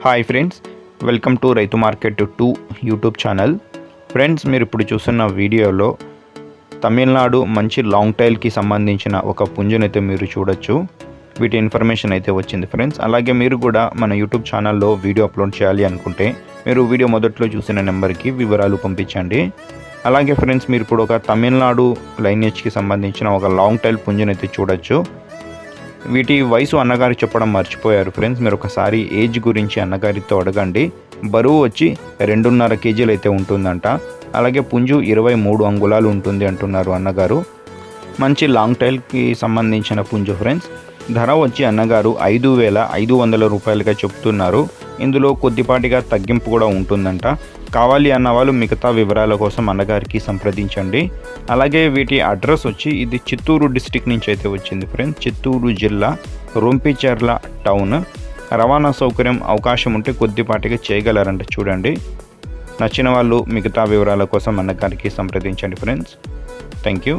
Hi friends, welcome to రైతు market 2 YouTube channel. Friends, మీరు ఇప్పుడు చూస్తున్న వీడియోలో తమిళనాడు మంచి లాంగ్ టైల్కి సంబంధించిన ఒక పుంజునైతే మీరు చూడొచ్చు. వీటి ఇన్ఫర్మేషన్ అయితే వచ్చింది ఫ్రెండ్స్. అలాగే మీరు కూడా మన యూట్యూబ్ ఛానల్లో వీడియో అప్లోడ్ చేయాలి అనుకుంటే మీరు వీడియో మొదట్లో చూసిన నెంబర్కి వివరాలు పంపించండి. అలాగే ఫ్రెండ్స్, మీరు ఇప్పుడు ఒక తమిళనాడు లైనేజ్కి సంబంధించిన ఒక లాంగ్ టైల్ పుంజునైతే చూడొచ్చు. వీటి వయసు అన్నగారు చెప్పడం మర్చిపోయారు ఫ్రెండ్స్. మీరు ఒకసారి ఏజ్ గురించి అన్నగారితో అడగండి. బరువు వచ్చి 2.5 కేజీలు అయితే ఉంటుందంట. అలాగే పుంజు 23 అంగుళాలు ఉంటుంది అంటున్నారు అన్నగారు. మంచి లాంగ్ టైల్కి సంబంధించిన పుంజు ఫ్రెండ్స్. ధర వచ్చి అన్నగారు 5,500 రూపాయలుగా చెప్తున్నారు. ఇందులో కొద్దిపాటిగా తగ్గింపు కూడా ఉంటుందంట. కావాలి అన్న వాళ్ళు మిగతా వివరాల కోసం అన్నగారికి సంప్రదించండి. అలాగే వీటి అడ్రస్ వచ్చి ఇది చిత్తూరు డిస్టిక్ నుంచి అయితే వచ్చింది ఫ్రెండ్స్. చిత్తూరు జిల్లా రొంపిచెర్ల టౌన్. రవాణా సౌకర్యం అవకాశం ఉంటే కొద్దిపాటిగా చేయగలరంట. చూడండి, నచ్చిన వాళ్ళు మిగతా వివరాల కోసం అన్నగారికి సంప్రదించండి ఫ్రెండ్స్. Thank you.